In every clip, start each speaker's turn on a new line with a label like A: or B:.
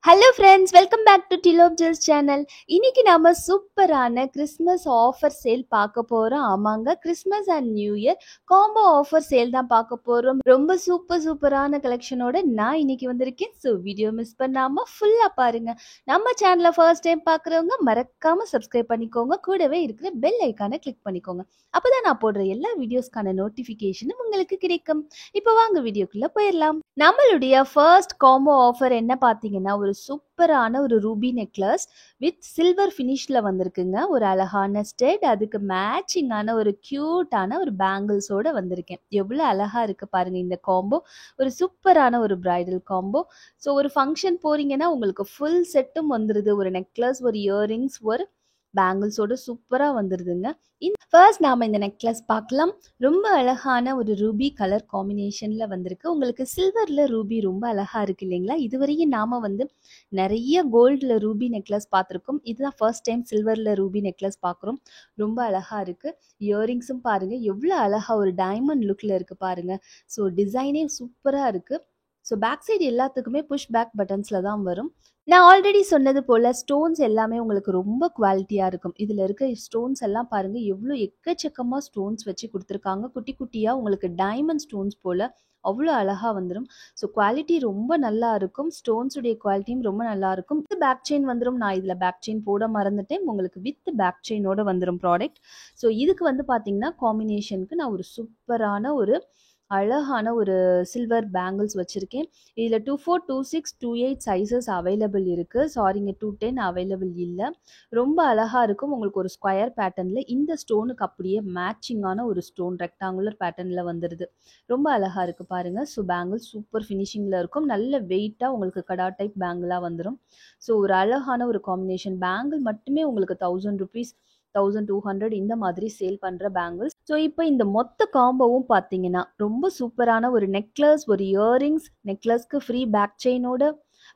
A: Hello friends, welcome back to டிலோப் jewels channel. இன்னைக்கு நாம சூப்பரான கிறிஸ்மஸ் ஆஃபர் சேல் பார்க்க போறோம். ஆமாங்க, Christmas and new year combo offer sale தான் பார்க்க போறோம். ரொம்ப சூப்பரான கலெக்ஷனோட நான் இன்னைக்கு வந்திருக்கேன். ஸோ வீடியோ மிஸ் பண்ணாம ஃபுல்லா பாருங்க. நம்ம சேனலை ஃபர்ஸ்ட் டைம் பார்க்குறவங்க மறக்காம சப்ஸ்கிரைப் பண்ணிக்கோங்க. கூடவே இருக்கிற பெல் ஐக்கானை கிளிக் பண்ணிக்கோங்க. அப்பதான் நான் போடுற எல்லா வீடியோஸ்க்கான நோட்டிஃபிகேஷனும் உங்களுக்கு கிடைக்கும். இப்போ வாங்க வீடியோக்குள்ள போயிடலாம். நம்மளுடைய ஃபர்ஸ்ட் காம்போ ஆஃபர் என்ன பார்த்தீங்கன்னா, ஒரு சூப்பரான ஒரு ரூபி நெக்லஸ் வித் சில்வர் ஃபினிஷ்ல வந்திருக்குங்க. ஒரு அழகான ஸ்டெட், அதுக்கு மேட்சிங்கான ஒரு கியூட்டான ஒரு பேங்கிள்ஸோட வந்திருக்கேன். எவ்வளோ அழகா இருக்கு பாருங்க இந்த காம்போ. ஒரு சூப்பரான ஒரு பிரைடல் காம்போ. ஸோ ஒரு ஃபங்க்ஷன் போறீங்கன்னா உங்களுக்கு ஃபுல் செட்டும் வந்துருது. ஒரு நெக்லஸ், ஒரு இயரிங்ஸ், ஒரு பேங்கிள்ஸோட சூப்பரா வந்துருதுங்க. ஃபர்ஸ்ட் நாம இந்த நெக்லஸ் பார்க்கலாம். ரொம்ப அழகான ஒரு ரூபி கலர் காம்பினேஷன்ல வந்திருக்கு. உங்களுக்கு சில்வர்ல ரூபி ரொம்ப அழகா இருக்கு இல்லைங்களா? இதுவரையும் நாம நிறைய கோல்டுல ரூபி நெக்லஸ் பார்த்துருக்கோம். இதுதான் ஃபர்ஸ்ட் டைம் சில்வர்ல ரூபி நெக்லஸ் பார்க்குறோம். ரொம்ப அழகா இருக்கு. இயரிங்ஸும் பாருங்க எவ்வளோ அழகா ஒரு டைமண்ட் லுக்ல இருக்கு பாருங்க. ஸோ டிசைனே சூப்பரா இருக்கு. ஸோ பேக் சைடு எல்லாத்துக்குமே புஷ் பேக் பட்டன்ஸ்ல தான் வரும். நான் ஆல்ரெடி சொன்னது போல் ஸ்டோன்ஸ் எல்லாமே உங்களுக்கு ரொம்ப குவாலிட்டியாக இருக்கும். இதில் இருக்க ஸ்டோன்ஸ் எல்லாம் பாருங்கள் எவ்வளோ எக்கச்சக்கமாக ஸ்டோன்ஸ் வச்சு கொடுத்துருக்காங்க. குட்டி குட்டியாக உங்களுக்கு டைமண்ட் ஸ்டோன்ஸ் போல் அவ்வளோ அழகாக வந்துடும். ஸோ குவாலிட்டி ரொம்ப நல்லா இருக்கும். ஸ்டோன்ஸுடைய குவாலிட்டியும் ரொம்ப நல்லா இருக்கும். வித் பேக் செயின் வந்துடும். நான் இதில் பேக் செயின் போட மறந்துட்டேன். உங்களுக்கு வித் பேக் செயினோட வந்துடும் ப்ராடக்ட். ஸோ இதுக்கு பார்த்தீங்கன்னா காம்பினேஷனுக்கு நான் ஒரு சூப்பரான ஒரு அழகான ஒரு சில்வர் பேங்கிள்ஸ் வச்சுருக்கேன். இதில் 24, 26, 28 சைஸஸ் அவைலபிள் இருக்குது. சாரிங்க, 210 அவைலபிள் இல்லை. ரொம்ப அழகாக இருக்கும். உங்களுக்கு ஒரு ஸ்கொயர் பேட்டர்னில் இந்த ஸ்டோனுக்கு அப்படியே மேட்சிங்கான ஒரு ஸ்டோன் ரெக்டாங்குலர் பேட்டர்னில் வந்துடுது. ரொம்ப அழகாக இருக்குது பாருங்கள். ஸோ பேங்கிள்ஸ் சூப்பர் ஃபினிஷிங்கில் இருக்கும். நல்ல வெயிட்டாக உங்களுக்கு கடா டைப் பேங்கிளாக வந்துடும். ஸோ ஒரு அழகான ஒரு காம்பினேஷன். பேங்கிள் மட்டுமே உங்களுக்கு 1000 ருபீஸ், 1200 இந்த மாதிரி சேல் பண்ணுற பேங்கிள்ஸ். ஸோ இப்போ இந்த மொத்த காம்போவும் பார்த்தீங்கன்னா ரொம்ப சூப்பரான ஒரு நெக்லஸ், ஒரு இயரிங்ஸ், நெக்லஸ்க்கு ஃப்ரீ பேக் செயினோட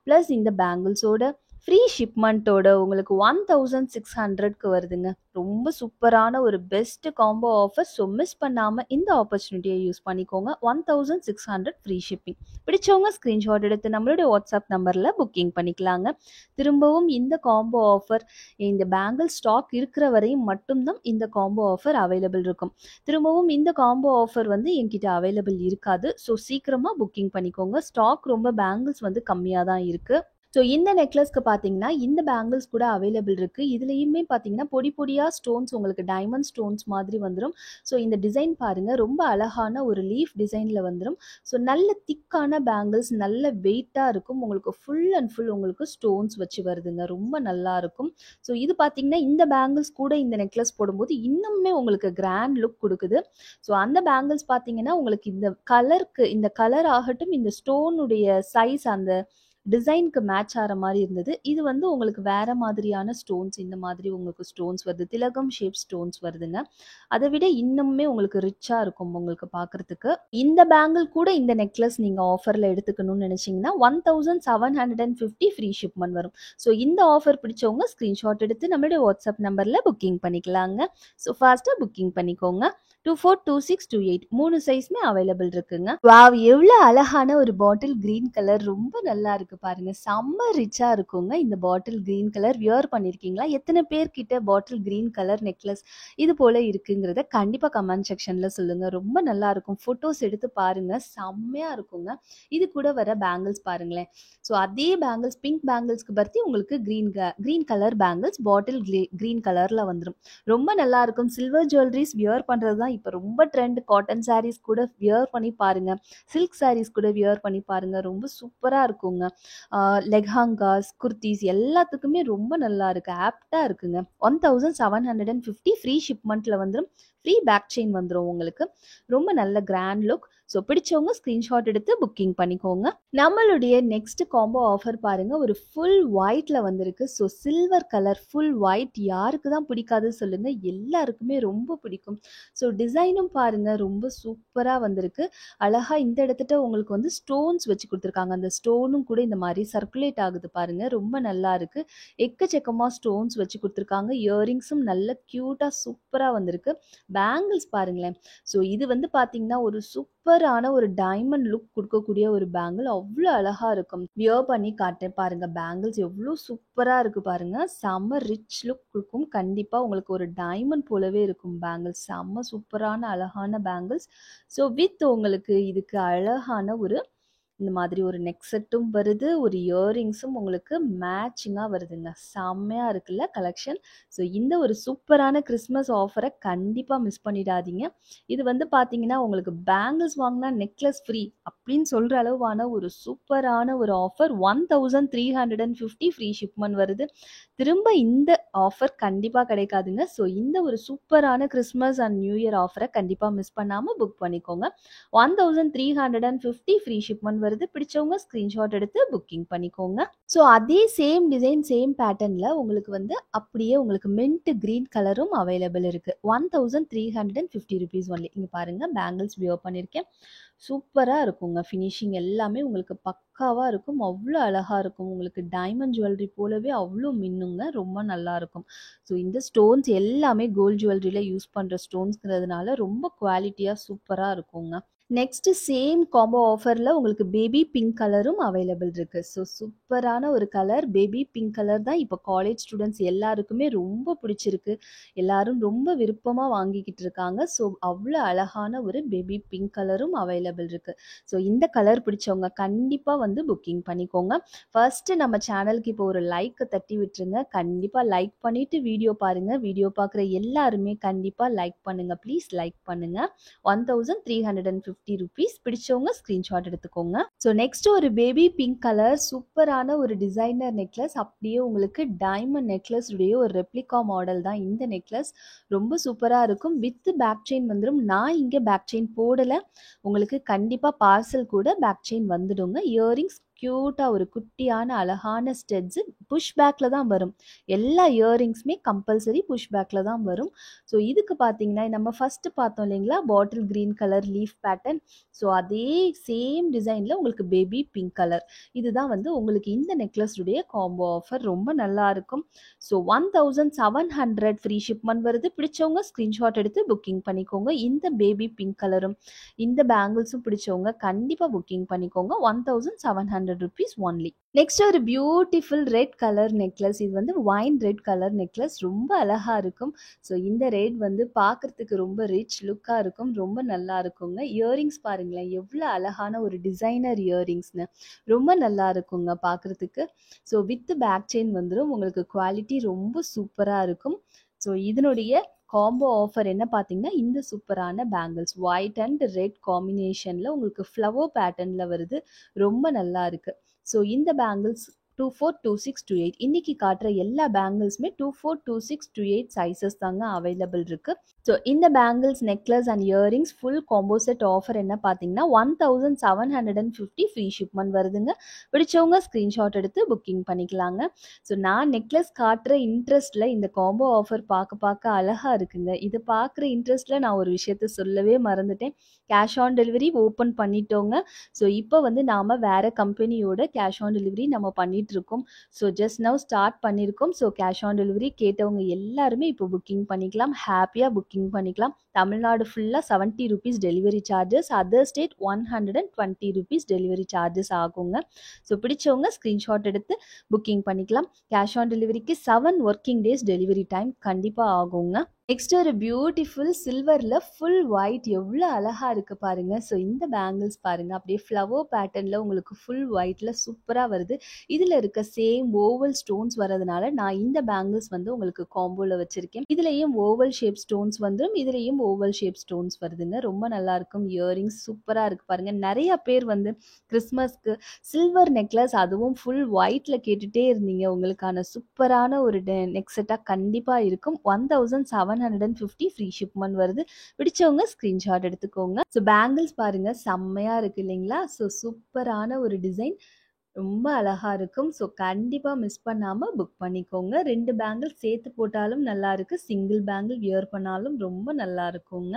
A: ப்ளஸ் இந்த பேங்கிள்ஸோட ஃப்ரீ ஷிப்மெண்ட்டோட உங்களுக்கு 1600க்கு வருதுங்க. ரொம்ப சூப்பரான ஒரு best combo offer. So miss பண்ணாமல் இந்த ஆப்பர்ச்சுனிட்டியை யூஸ் பண்ணிக்கோங்க. 1600 ஃப்ரீ ஷிப்பிங். பிடிச்சவங்க ஸ்க்ரீன்ஷாட் எடுத்து நம்மளுடைய வாட்ஸ்அப் நம்பரில் புக்கிங் பண்ணிக்கலாங்க. திரும்பவும் இந்த காம்போ ஆஃபர் இந்த பேங்கிள் ஸ்டாக் இருக்கிற வரையும் மட்டும்தான் இந்த காம்போ ஆஃபர் அவைலபிள் இருக்கும். திரும்பவும் இந்த காம்போ ஆஃபர் என்கிட்ட அவைலபிள் இருக்காது. ஸோ சீக்கிரமாக புக்கிங் பண்ணிக்கோங்க. ஸ்டாக் ரொம்ப பேங்கிள்ஸ் கம்மியாக தான் இருக்குது. ஸோ இந்த நெக்லஸ்க்கு பார்த்தீங்கன்னா இந்த பேங்கிள்ஸ் கூட அவைலபிள் இருக்குது. இதுலேயுமே பார்த்தீங்கன்னா பொடி பொடியாக ஸ்டோன்ஸ் உங்களுக்கு டைமண்ட் ஸ்டோன்ஸ் மாதிரி வந்துடும். ஸோ இந்த டிசைன் பாருங்கள் ரொம்ப அழகான ஒரு லீஃப் டிசைனில் வந்துடும். ஸோ நல்ல திக்கான பேங்கிள்ஸ், நல்ல வெயிட்டாக இருக்கும். உங்களுக்கு ஃபுல் அண்ட் ஃபுல் உங்களுக்கு ஸ்டோன்ஸ் வச்சு வருதுங்க. ரொம்ப நல்லா இருக்கும். ஸோ இது பார்த்தீங்கன்னா இந்த பேங்கிள்ஸ் கூட இந்த நெக்லஸ் போடும்போது இன்னுமே உங்களுக்கு கிராண்ட் லுக் கொடுக்குது. ஸோ அந்த பேங்கிள்ஸ் பார்த்தீங்கன்னா உங்களுக்கு இந்த கலர் ஆகட்டும், இந்த ஸ்டோனுடைய சைஸ், அந்த டிசைனுக்கு மேட்ச் ஆகிற மாதிரி இருந்தது. இது உங்களுக்கு வேற மாதிரியான ஸ்டோன்ஸ், இந்த மாதிரி உங்களுக்கு ஸ்டோன்ஸ் வருது. திலகம் ஷேப் ஸ்டோன்ஸ் வருதுங்க. அதை விட இன்னுமே உங்களுக்கு ரிச்சாக இருக்கும் உங்களுக்கு பார்க்குறதுக்கு. இந்த பேங்கிள் கூட இந்த நெக்லஸ் நீங்கள் ஆஃபரில் எடுத்துக்கணும்னு நினச்சிங்கன்னா 1750 ஃப்ரீ ஷிப்மெண்ட் வரும். ஸோ இந்த ஆஃபர் பிடிச்சவங்க ஸ்க்ரீன்ஷாட் எடுத்து நம்மளுடைய வாட்ஸ்அப் நம்பரில் புக்கிங் பண்ணிக்கலாங்க. ஸோ ஃபாஸ்ட்டாக புக்கிங் பண்ணிக்கோங்க. 24, 26, 28 3 சைஸ்மே அவைலபிள் இருக்குங்க. வாவ், எவ்வளோ அழகான ஒரு பாட்டில் கிரீன் கலர். ரொம்ப நல்லா இருக்கு பாருங்க. செம்ம ரிச்சா இருக்குங்க இந்த பாட்டில் கிரீன் கலர். வியர் பண்ணியிருக்கீங்களா? எத்தனை பேர்கிட்ட பாட்டில் கிரீன் கலர் நெக்லஸ் இது போல இருக்குங்கிறத கண்டிப்பாக கமெண்ட் செக்ஷனில் சொல்லுங்க. ரொம்ப நல்லா இருக்கும். ஃபோட்டோஸ் எடுத்து பாருங்க, செம்மையா இருக்குங்க. இது கூட வர பேங்கிள்ஸ் பாருங்களேன். ஸோ அதே பேங்கிள்ஸ், பிங்க் பேங்கிள்ஸ்க்கு பற்றி உங்களுக்கு green colour bangles bottle green கலர்ல வந்துடும். ரொம்ப நல்லா இருக்கும். சில்வர் ஜுவல்லரிஸ் வியர் பண்ணுறது தான் இப்போ ரொம்ப ட்ரெண்ட். காட்டன் சாரீஸ் கூட வியர் பண்ணி பாருங்க, சில்க் சாரீஸ் கூட வியர் பண்ணி பாருங்க. ரொம்ப சூப்பராக இருக்குங்க. லெஹாங்காஸ், குர்த்திஸ் எல்லாத்துக்குமே ரொம்ப நல்லா இருக்கு. ஆப்டாக இருக்குங்க. 1750 ஃப்ரீ ஷிப்மெண்ட்டில் வந்துடும். ஃப்ரீ பேக் செயின் வந்துடும் உங்களுக்கு. ரொம்ப நல்ல கிராண்ட் லுக். ஸோ பிடிச்சவங்க ஸ்க்ரீன்ஷாட் எடுத்து புக்கிங் பண்ணிக்கோங்க. நம்மளுடைய நெக்ஸ்ட் காம்போ ஆஃபர் பாருங்க, ஒரு ஃபுல் ஒயிட்ல வந்திருக்கு. So silver colour full white யாருக்கு தான் பிடிக்காது சொல்லுங்க, எல்லாருக்குமே ரொம்ப பிடிக்கும். ஸோ டிசைனும் பாருங்க ரொம்ப சூப்பராக வந்திருக்கு. அழகா இந்த இடத்துல உங்களுக்கு ஸ்டோன்ஸ் வச்சு கொடுத்துருக்காங்க. அந்த ஸ்டோனும் கூட இந்த மாதிரி சர்க்குலேட் ஆகுது பாருங்க. ரொம்ப நல்லா இருக்கு. எக்கச்சக்கமாக ஸ்டோன்ஸ் வச்சு கொடுத்துருக்காங்க. இயரிங்ஸும் நல்ல க்யூட்டாக சூப்பராக வந்திருக்கு. பேங்கிள்ஸ் பாருங்களேன். ஸோ இது பார்த்தீங்கன்னா ஒரு சூப்பர் சூப்பரான ஒரு டைமண்ட் லுக் குடுக்கக்கூடிய ஒரு பேங்கிள். அவ்ளோ அழகா இருக்கும். வியர் பண்ணி காட்டுறேன் பாருங்க. பேங்கிள்ஸ் எவ்ளோ சூப்பரா இருக்கு பாருங்க. செம்ம ரிச் லுக் குடுக்கும். கண்டிப்பா உங்களுக்கு ஒரு டைமண்ட் போலவே இருக்கும் பேங்கிள்ஸ். செம்ம சூப்பரான அழகான பேங்கிள்ஸ். ஸோ வித் உங்களுக்கு இதுக்கு அழகான ஒரு இந்த மாதிரி ஒரு நெக் செட்டும் வருது. ஒரு இயரிங்ஸும் உங்களுக்கு மேட்சிங்கா வருதுங்க. செம்மையா இருக்குல்ல கலெக்ஷன். ஸோ இந்த ஒரு சூப்பரான கிறிஸ்மஸ் ஆஃபர கண்டிப்பா மிஸ் பண்ணிடாதீங்க. இது வந்து பார்த்தீங்கன்னா, உங்களுக்கு பேங்கிள்ஸ் வாங்குனா நெக்லஸ் ஃப்ரீ அப்படின்னு சொல்ற அளவான ஒரு சூப்பரான ஒரு ஆஃபர். 1350 ஃப்ரீ ஷிப்மெண்ட் வருது. திரும்ப இந்த ஆஃபர் கண்டிப்பா கிடைக்காதுங்க. ஸோ இந்த ஒரு சூப்பரான கிறிஸ்மஸ் அண்ட் நியூ இயர் ஆஃபர கண்டிப்பா மிஸ் பண்ணாம புக் பண்ணிக்கோங்க. 1350 ஃப்ரீ ஷிப்மெண்ட் வருது. பிடிச்சவங்க ஸ்கிரீன்ஷாட் எடுத்து புக்கிங் பண்ணிக்கோங்க. ஸோ அதே சேம் டிசைன், சேம் பேட்டர்ன்ல உங்களுக்கு வந்து அப்படியே உங்களுக்கு மின்ட் கிரீன் கலரும் அவைலபிள் இருக்கு. 1350 ருபீஸ் ஒன்லி. இங்க பாருங்க பேங்கிள்ஸ் வியர் பண்ணியிருக்கேன். சூப்பரா இருக்குங்க. ஃபினிஷிங் எல்லாமே உங்களுக்கு பக்காவா இருக்கும். அவ்ளோ அழகா இருக்கும். உங்களுக்கு டைமண்ட் ஜுவல்லரி போலவே அவ்ளோ மின்னுங்க. ரொம்ப நல்லா இருக்கும். ஸோ இந்த ஸ்டோன்ஸ் எல்லாமே கோல்ட் ஜுவல்லரியில யூஸ் பண்ற ஸ்டோன்ஸ்ங்கிறதுனால ரொம்ப குவாலிட்டியா சூப்பரா இருக்குங்க. நெக்ஸ்ட் சேம் காம்போ ஆஃபர்ல உங்களுக்கு பேபி பிங்க் கலரும் அவைலபிள் இருக்கு. ஸோ சூப்பரான ஒரு கலர். பேபி பிங்க் கலர் தான் இப்போ காலேஜ் ஸ்டூடெண்ட்ஸ் எல்லாருக்குமே ரொம்ப பிடிச்சிருக்கு. எல்லாரும் ரொம்ப விருப்பமா வாங்கிக்கிட்டு இருக்காங்க. ஸோ அவ்வளோ அழகான ஒரு பேபி பிங்க் கலரும் அவைலபிள் இருக்கு. ஸோ இந்த கலர் பிடிச்சவங்க கண்டிப்பா வந்து புக்கிங் பண்ணிக்கோங்க. ஃபர்ஸ்ட் நம்ம சேனலுக்கு இப்போ ஒரு லைக் தட்டி விட்டுருங்க. கண்டிப்பா லைக் பண்ணிட்டு வீடியோ பாருங்க. வீடியோ பார்க்குற எல்லாருமே கண்டிப்பா லைக் பண்ணுங்க. ப்ளீஸ் லைக் பண்ணுங்க. 1350 ருபீஸ். பிடிச்சவங்க ஸ்கிரீன்ஷாட் எடுத்துக்கோங்க. ஸோ நெக்ஸ்ட் ஒரு பேபி பிங்க் கலர் சூப்பரான ஒரு டிசைனர் நெக்லஸ். அப்படியே உங்களுக்கு டைமண்ட் நெக்லஸ் உடைய ஒரு ரெப்ளிகா மாடல் தான் இந்த நெக்லஸ். ரொம்ப சூப்பரா இருக்கும். வித் பேக் செயின் வந்துடும். நான் இங்க பேக் செயின் போடல. உங்களுக்கு கண்டிப்பா பார்சல் கூட பேக் செயின் வந்துடுங்க. இயரிங்ஸ் கியூட்டா ஒரு குட்டியான அழகான ஸ்டெட்ஸ் புஷ் பேக்ல தான் வரும். எல்லா இயரிங்ஸுமே கம்பல்சரி புஷ் பேக்ல தான் வரும். ஸோ இதுக்கு பார்த்தீங்கன்னா நம்ம ஃபர்ஸ்ட் பார்த்தோம் இல்லைங்களா, bottle green colour leaf pattern. So அதே சேம் டிசைன்ல உங்களுக்கு பேபி பிங்க் கலர். இதுதான் வந்து உங்களுக்கு இந்த நெக்லஸ் உடைய காம்போ ஆஃபர். ரொம்ப நல்லா இருக்கும். ஸோ 1700 ஃப்ரீ ஷிப்மெண்ட் வருது. பிடிச்சவங்க ஸ்கிரீன்ஷாட் எடுத்து புக்கிங் பண்ணிக்கோங்க. இந்த பேபி பிங்க் கலரும் இந்த பேங்கிள்ஸும் பிடிச்சவங்க கண்டிப்பா புக்கிங் பண்ணிக்கோங்க. 1700 ருபீஸ் ஒன்லி. நெக்ஸ்ட் ஒரு பியூட்டிஃபுல் ரெட் கலர் நெக்லஸ். இது வந்து வைன் ரெட் கலர் நெக்லஸ். ரொம்ப அழகா இருக்கும். ஸோ இந்த ரெட் வந்து பார்க்கறதுக்கு ரொம்ப ரிச் லுக்காக இருக்கும். ரொம்ப நல்லா இருக்குங்க. இயரிங்ஸ் பாருங்களேன் எவ்வளோ அழகான ஒரு டிசைனர் இயரிங்ஸ்னு. ரொம்ப நல்லா இருக்குங்க பார்க்கறதுக்கு. ஸோ வித் பேக் செயின் வந்துடும். உங்களுக்கு குவாலிட்டி ரொம்ப சூப்பராக இருக்கும். ஸோ இதனுடைய காம்போ ஆஃபர் என்ன பார்த்தீங்கன்னா, இந்த சூப்பரான பேங்கிள்ஸ் ஒயிட் அண்ட் ரெட் காம்பினேஷனில் உங்களுக்கு ஃப்ளவர் பேட்டர்னில் வருது. ரொம்ப நல்லா இருக்கு. ஸோ இந்த பேங்கிள்ஸ் 242628 இன்னைக்கு காட்டுற எல்லா பேங்கிள்ஸுமே 242628 சைஸஸ் தாங்க அவைலபிள் இருக்கு. ஸோ இந்த bangles necklace and earrings full combo set offer என்ன பார்த்தீங்கன்னா 1750 ஃப்ரீ ஷிப்மெண்ட் வருதுங்க. பிடிச்சவங்க ஸ்க்ரீன்ஷாட் எடுத்து புக்கிங் பண்ணிக்கலாங்க. ஸோ நான் நெக்லஸ் காட்டுற இன்ட்ரெஸ்ட்ல இந்த காம்போ ஆஃபர் பார்க்க அழகா இருக்குங்க. இது பார்க்குற இன்ட்ரெஸ்ட்ல நான் ஒரு விஷயத்த சொல்லவே மறந்துட்டேன். கேஷ் ஆன் டெலிவரி ஓப்பன் பண்ணிட்டோங்க. ஸோ இப்போ வந்து நாம் வேறு கம்பெனியோட கேஷ் ஆன் டெலிவரி நம்ம பண்ணிகிட்ருக்கோம். ஸோ ஜஸ்ட் நவ் ஸ்டார்ட் பண்ணியிருக்கோம். ஸோ கேஷ் ஆன் டெலிவரி கேட்டவங்க எல்லாருமே இப்போ புக்கிங் பண்ணிக்கலாம். ஹாப்பியாக புக்கிங் பண்ணிக்கலாம். தமிழ்நாடு ஃபுல்லாக 70 rupees delivery charges. Other state 120 rupees delivery charges ஆகுங்க. ஸோ பிடிச்சவங்க ஸ்க்ரீன்ஷாட் எடுத்து புக்கிங் பண்ணிக்கலாம். கேஷ் ஆன் டெலிவரிக்கு 7 ஒர்க்கிங் டேஸ் டெலிவரி டைம் கண்டிப்பாக ஆகுங்க. நெக்ஸ்ட் ஒரு பியூட்டிஃபுல் சில்வரில் ஃபுல் ஒயிட் எவ்வளோ அழகாக இருக்குது பாருங்கள். ஸோ இந்த பேங்கிள்ஸ் பாருங்கள் அப்படியே ஃப்ளவர் பேட்டர்னில் உங்களுக்கு ஃபுல் ஒயிட்டில் சூப்பராக வருது. இதில் இருக்க சேம் ஓவல் ஸ்டோன்ஸ் வரதுனால நான் இந்த பேங்கிள்ஸ் வந்து உங்களுக்கு காம்போவில் வச்சுருக்கேன். இதுலேயும் ஓவல் ஷேப் ஸ்டோன்ஸ் வந்துடும். இதுலேயும் ஓவல் ஷேப் ஸ்டோன்ஸ் வருதுங்க. ரொம்ப நல்லாயிருக்கும். இயரிங்ஸ் சூப்பராக இருக்குது பாருங்கள். நிறையா பேர் வந்து கிறிஸ்மஸ்க்கு சில்வர் நெக்லஸ் அதுவும் ஃபுல் ஒயிட்டில் கேட்டுகிட்டே இருந்தீங்க. உங்களுக்கான சூப்பரான ஒரு நெக் செட்டாக கண்டிப்பாக இருக்கும். 1750 ஃப்ரீ ஷிப்மெண்ட் வருது. பிடிச்சவங்க ஸ்க்ரீன்ஷாட் எடுத்துக்கோங்க. ஸோ பேங்கிள்ஸ் பாருங்க செம்மையா இருக்கு இல்லைங்களா? ஸோ சூப்பரான ஒரு டிசைன். ரொம்ப அழகா இருக்கும். ஸோ கண்டிப்பா மிஸ் பண்ணாம புக் பண்ணிக்கோங்க. 2 பேங்கிள் சேர்த்து போட்டாலும் நல்லா இருக்கு. சிங்கிள் பேங்கிள் வியர் பண்ணாலும் ரொம்ப நல்லா இருக்குங்க.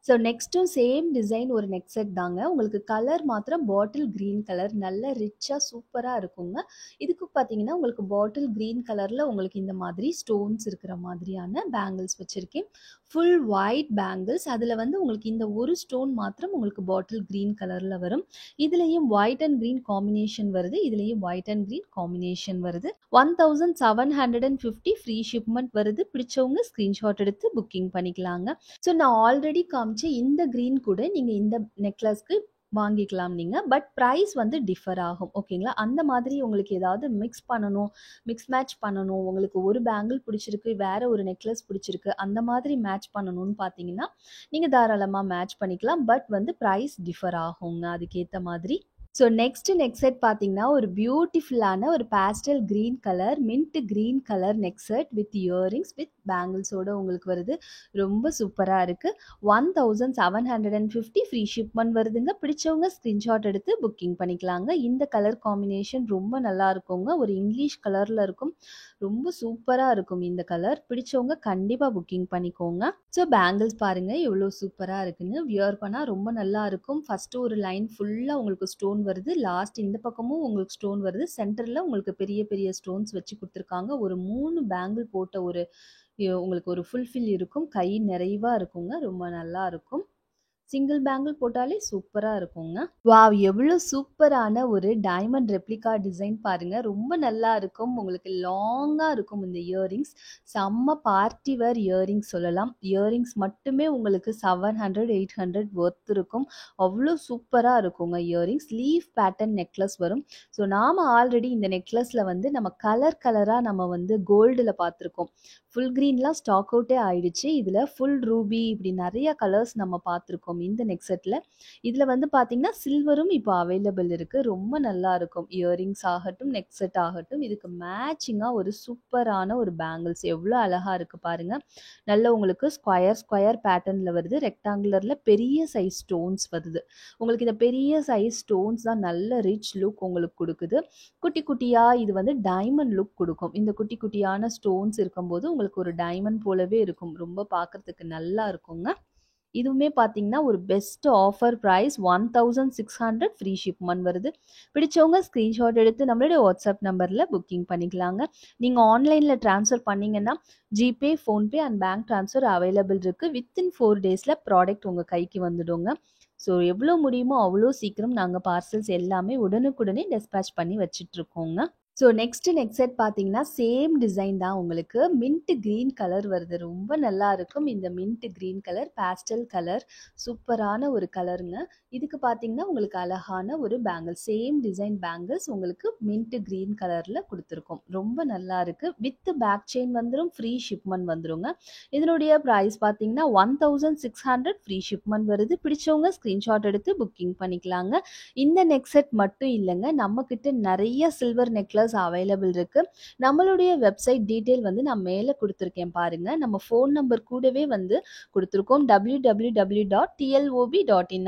A: ஸோ நெக்ஸ்ட்டும் சேம் டிசைன் ஒரு நெக் செட் தாங்க. உங்களுக்கு கலர் மாத்திரம் பாட்டில் கிரீன் கலர் நல்ல ரிச்சா சூப்பரா இருக்குங்க. இதுக்கு பார்த்தீங்கன்னா, உங்களுக்கு பாட்டில் கிரீன் கலர்ல உங்களுக்கு இந்த மாதிரி ஸ்டோன்ஸ் இருக்கிற மாதிரியான பேங்கிள்ஸ் வச்சிருக்கேன். Full white bangles. அதில வந்து உங்களுக்கு இந்த ஒரு ஸ்டோன் மாத்திரம் உங்களுக்கு பாட்டில் கிரீன் கலர்ல வரும். இதுலயும் ஒயிட் அண்ட் கிரீன் காம்பினேஷன் வருது. இதுலயும் ஒயிட் அண்ட் கிரீன் காம்பினேஷன் வருது. 1750 ஃப்ரீ ஷிப்மெண்ட் வருது. பிடிச்சவங்க ஸ்கிரீன்ஷாட் எடுத்து புக்கிங் பண்ணிக்கலாங்க. ஸோ நான் ஆல்ரெடி காமிச்ச இந்த கிரீன் கூட நீங்க இந்த நெக்லஸ்க்கு வாங்கிக்கலாம் நீங்க. பட் பிரைஸ் வந்து டிஃபர் ஆகும். ஓகேங்களா? அந்த மாதிரி உங்களுக்கு ஏதாவது மிக்ஸ் பண்ணணும், மிக்ஸ் மேட்ச் பண்ணணும். உங்களுக்கு ஒரு பேங்கிள் பிடிச்சிருக்கு, வேற ஒரு நெக்லஸ் பிடிச்சிருக்கு. அந்த மாதிரி மேட்ச் பண்ணணும்னு பார்த்தீங்கன்னா, நீங்க தாராளமா மேட்ச் பண்ணிக்கலாம். பட் வந்து பிரைஸ் டிஃபர் ஆகுங்க அதுக்கேத்த மாதிரி. ஸோ நெக்ஸ்ட் நெக் செட் பார்த்தீங்கன்னா, ஒரு பியூட்டிஃபுல்லான ஒரு pastel green colour, mint green colour neck set with earrings with பேங்கிள்ஸோட உங்களுக்கு வருது. ரொம்ப சூப்பரா இருக்கு. 1750 ஃப்ரீ ஷிப்மெண்ட் வருதுங்க. பிடிச்சவங்க ஸ்கிரீன்ஷாட் எடுத்து புக்கிங் பண்ணிக்கலாங்க. இந்த கலர் காம்பினேஷன் ரொம்ப நல்லா இருக்குங்க. ஒரு இங்கிலீஷ் கலர்ல இருக்கும். ரொம்ப சூப்பரா இருக்கும் இந்த கலர். பிடிச்சவங்க கண்டிப்பா புக்கிங் பண்ணிக்கோங்க. ஸோ பேங்கிள்ஸ் பாருங்க எவ்வளோ சூப்பரா இருக்குன்னு. வியர் பண்ணா ரொம்ப நல்லா இருக்கும். ஃபர்ஸ்ட் ஒரு லைன் ஃபுல்லா உங்களுக்கு ஸ்டோன் வருது. லாஸ்ட் இந்த பக்கமும் உங்களுக்கு ஸ்டோன் வருது. சென்டர்ல உங்களுக்கு பெரிய பெரிய ஸ்டோன்ஸ் வச்சு கொடுத்துருக்காங்க. ஒரு 3 பேங்கிள் போட்ட ஒரு உங்களுக்கு ஒரு ஃபுல்ஃபில் இருக்கும். கை நிறைவா இருக்குங்க. ரொம்ப நல்லா இருக்கும். சிங்கிள் பேங்கிள் போட்டாலே சூப்பரா இருக்குங்க. வாவ்! எவ்வளோ சூப்பரான ஒரு டைமண்ட் ரெப்ளிகா டிசைன் பாருங்க. ரொம்ப நல்லா இருக்கும். உங்களுக்கு லாங்கா இருக்கும் இந்த இயரிங்ஸ். செம்ம பார்ட்டி வேர் இயரிங்ஸ் சொல்லலாம். இயரிங்ஸ் மட்டுமே உங்களுக்கு 700, 800 ஒர்த் இருக்கும். அவ்வளோ சூப்பரா இருக்குங்க இயரிங்ஸ். லீஃப் பேட்டர்ன் நெக்லஸ் வரும். ஸோ நாம ஆல்ரெடி இந்த நெக்லஸ்ல வந்து நம்ம கலர் கலரா நம்ம வந்து கோல்டுல பார்த்துருக்கோம். ஃபுல் கிரீன்லாம் ஸ்டாக் அவுட்டே ஆயிடுச்சு. இதுல ஃபுல் ரூபி இப்படி நிறைய கலர்ஸ் நம்ம பார்த்துருக்கோம் இந்த நெக் செட்ல. இதுல வந்து பாத்தீங்கன்னா சில்வரும் இப்போ அவைலபிள் இருக்கு. ரொம்ப நல்லா இருக்கும். இயரிங்ஸ் ஆகட்டும், நெக் செட் ஆகட்டும். இதுக்கு மேட்சிங்கா ஒரு சூப்பரான ஒரு பேங்கிள்ஸ் எவ்வளோ அழகா இருக்கு பாருங்க. நல்ல உங்களுக்கு ஸ்கொயர் ஸ்கொயர் பேட்டர்ன்ல வருது. ரெக்டாங்குலர்ல பெரிய சைஸ் ஸ்டோன்ஸ் வருது. உங்களுக்கு இந்த பெரிய சைஸ் ஸ்டோன்ஸ் தான் நல்ல ரிச் லுக் உங்களுக்கு கொடுக்குது. குட்டி குட்டியா இது வந்து டைமண்ட் லுக் கொடுக்கும். இந்த குட்டி குட்டியான ஸ்டோன்ஸ் இருக்கும்போது உங்களுக்கு ஒரு டைமண்ட் போலவே இருக்கும். ரொம்ப பார்க்கறதுக்கு நல்லா இருக்குங்க. இதுவுமே பார்த்தீங்கன்னா ஒரு best offer price 1600 free shipment வருது. பிடிச்சவங்க ஸ்க்ரீன்ஷாட் எடுத்து நம்மளுடைய வாட்ஸ்அப் நம்பரில் புக்கிங் பண்ணிக்கலாங்க. நீங்கள் ஆன்லைனில் ட்ரான்ஸ்ஃபர் பண்ணிங்கன்னா GPay, PhonePe and bank transfer available இருக்குது. வித்தின் 4 டேஸில் ப்ராடக்ட் உங்கள் கைக்கு வந்துடுங்க. ஸோ எவ்வளோ முடியுமோ அவ்வளோ சீக்கிரம் நாங்கள் பார்சல்ஸ் எல்லாமே உடனுக்குடனே டெஸ்பேச் பண்ணி வச்சிட்ருக்கோங்க. ஸோ நெக்ஸ்ட் நெக் செட் பார்த்தீங்கன்னா சேம் டிசைன் தான் உங்களுக்கு. மின்ட் கிரீன் கலர் வருது. ரொம்ப நல்லா இருக்கும். இந்த mint green colour pastel colour சூப்பரான ஒரு கலருங்க. இதுக்கு பார்த்தீங்கன்னா உங்களுக்கு அழகான ஒரு பேங்கிள் சேம் டிசைன் பேங்கிள்ஸ் உங்களுக்கு மின்ட் கிரீன் கலரில் கொடுத்துருக்கோம். ரொம்ப நல்லா இருக்கு. வித் பேக் செயின் வந்துடும். ஃப்ரீ ஷிப்மெண்ட் வந்துருங்க. இதனுடைய ப்ரைஸ் பார்த்தீங்கன்னா 1600 ஃப்ரீ ஷிப்மெண்ட் வருது. பிடிச்சவங்க ஸ்க்ரீன்ஷாட் எடுத்து புக்கிங் பண்ணிக்கலாங்க. இந்த நெக் செட் மட்டும் இல்லைங்க, நம்ம கிட்ட நிறைய சில்வர் நெக்லஸ் அவைலபிள் இருக்கு. நம்மளுடைய வெப்சைட் டீடைல் வந்து நான் மேலே கொடுத்துருக்கேன் பாருங்க. நம்ம ஃபோன் நம்பர் கூடவே வந்து கொடுத்துருக்கோம். www.tlob.in